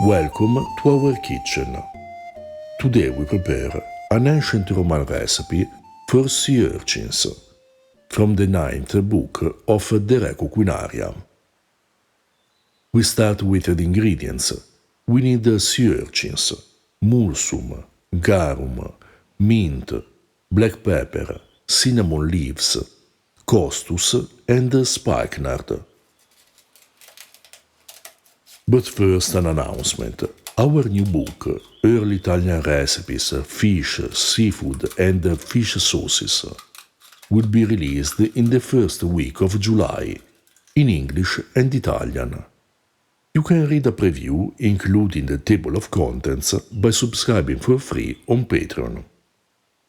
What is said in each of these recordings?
Welcome to our kitchen. Today we prepare an ancient Roman recipe for sea urchins from the ninth book of the Reco Quinaria. We start with the ingredients. We need sea urchins, mulsum, garum, mint, black pepper, cinnamon leaves, costus and spikenard. But first an announcement. Our new book, Early Italian Recipes, Fish, Seafood and Fish Sauces, will be released in the first week of July, in English and Italian. You can read a preview, including the table of contents, by subscribing for free on Patreon.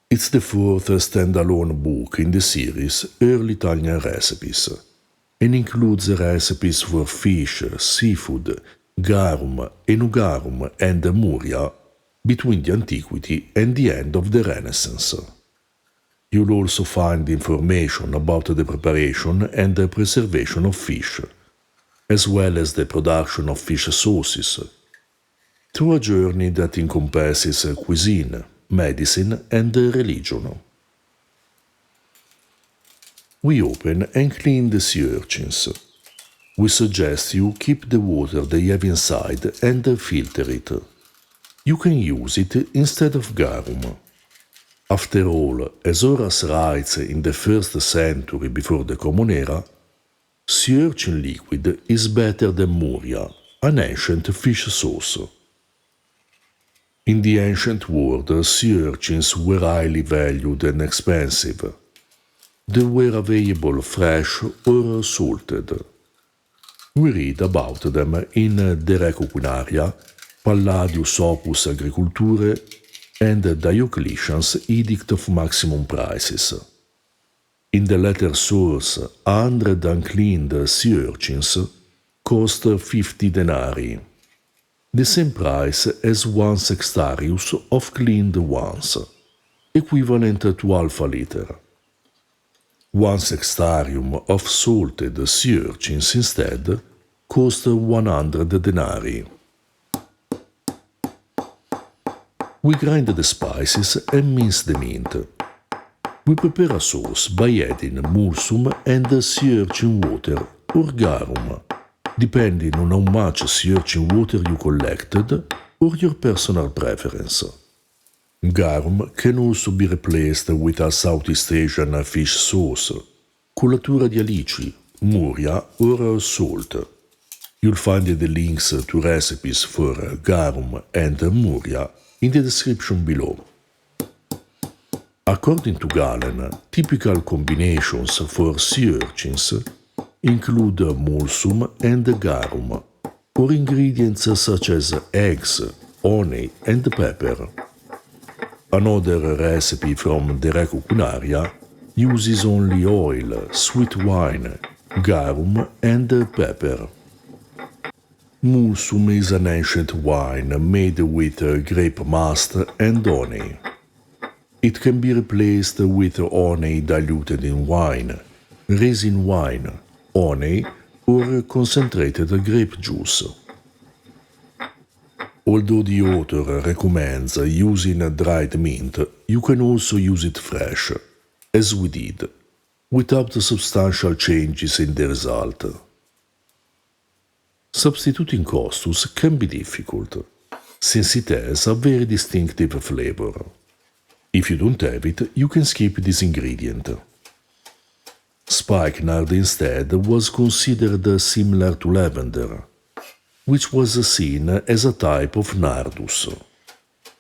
It's the fourth standalone book in the series Early Italian Recipes, and includes recipes for fish, seafood, garum, enugarum and muria between the Antiquity and the end of the Renaissance. You'll also find information about the preparation and the preservation of fish, as well as the production of fish sauces, through a journey that encompasses cuisine, medicine and religion. We open and clean the sea urchins. We suggest you keep the water they have inside and filter it. You can use it instead of garum. After all, as Horace writes in the 1st century before the Common Era, sea urchin liquid is better than muria, an ancient fish sauce. In the ancient world, sea urchins were highly valued and expensive. They were available fresh or salted. We read about them in the Reco Quinaria, Palladius Opus Agriculturae, and Diocletian's Edict of Maximum Prices. In the latter source, 100 uncleaned sea urchins cost 50 denarii, the same price as 1 sextarius of cleaned ones, equivalent to half a liter. 1 sextarium of salted sea urchins instead cost 100 denarii. We grind the spices and mince the mint. We prepare a sauce by adding mulsum and sea urchin water or garum, depending on how much sea urchin water you collected or your personal preference. Garum can also be replaced with a Southeast Asian fish sauce, colatura di alici, muria or salt. You'll find the links to recipes for garum and muria in the description below. According to Galen, typical combinations for sea urchins include mulsum and garum, or ingredients such as eggs, honey and pepper. Another recipe from the Reco Quinaria uses only oil, sweet wine, garum and pepper. Mulsum is an ancient wine made with grape must and honey. It can be replaced with honey diluted in wine, resin wine, honey or concentrated grape juice. Although the author recommends using dried mint, you can also use it fresh, as we did, without substantial changes in the result. Substituting costus can be difficult, since it has a very distinctive flavor. If you don't have it, you can skip this ingredient. Spikenard instead was considered similar to lavender, which was seen as a type of nardus,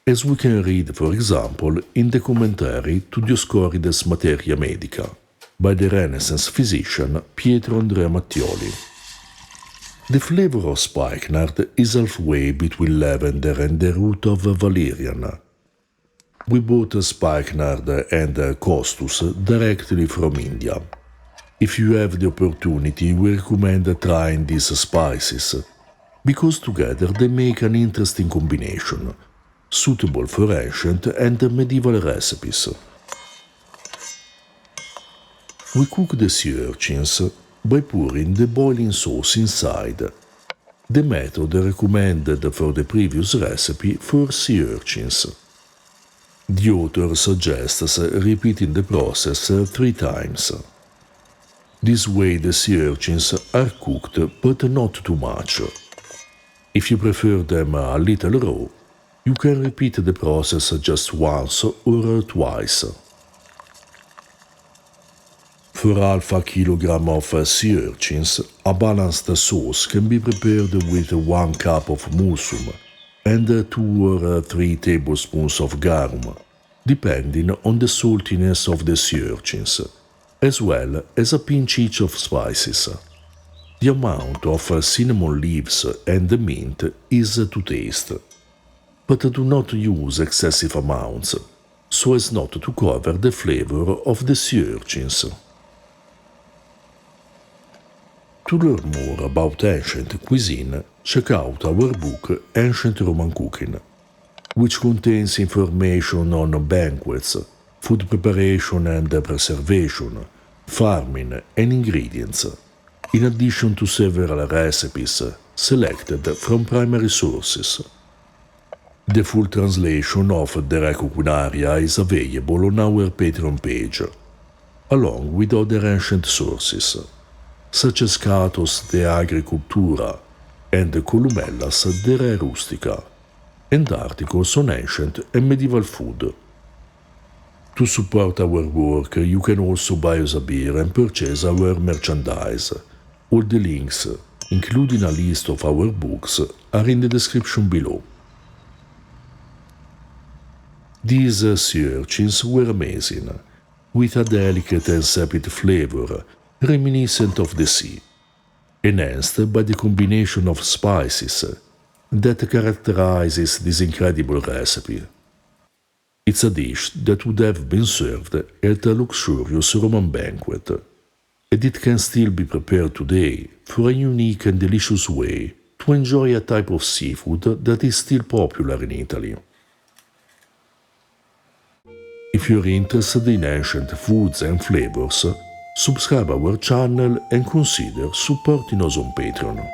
as we can read, for example, in the commentary to Dioscorides Materia Medica by the Renaissance physician Pietro Andrea Mattioli. The flavor of spikenard is halfway between lavender and the root of valerian. We bought spikenard and costus directly from India. If you have the opportunity, we recommend trying these spices, because together they make an interesting combination, suitable for ancient and medieval recipes. We cook the sea urchins by pouring the boiling sauce inside, the method recommended for the previous recipe for sea urchins. The author suggests repeating the process 3 times. This way the sea urchins are cooked but not too much. If you prefer them a little raw, you can repeat the process just once or twice. For half a kilogram of sea urchins, a balanced sauce can be prepared with 1 cup of mushroom and 2 or 3 tablespoons of garum, depending on the saltiness of the sea urchins, as well as a pinch each of spices. The amount of cinnamon leaves and mint is to taste, but do not use excessive amounts, so as not to cover the flavor of the sea urchins. To learn more about ancient cuisine, check out our book Ancient Roman Cooking, which contains information on banquets, food preparation and preservation, farming and ingredients, in addition to several recipes selected from primary sources. The full translation of the Reco Culinaria is available on our Patreon page, along with other ancient sources, such as Catos de Agricultura and Columellas de Re Rustica, and articles on ancient and medieval food. To support our work, you can also buy us a beer and purchase our merchandise. All the links, including a list of our books, are in the description below. These sea urchins were amazing, with a delicate and sapid flavor reminiscent of the sea, enhanced by the combination of spices that characterizes this incredible recipe. It's a dish that would have been served at a luxurious Roman banquet, and it can still be prepared today for a unique and delicious way to enjoy a type of seafood that is still popular in Italy. If you're interested in ancient foods and flavors, subscribe our channel and consider supporting us on Patreon.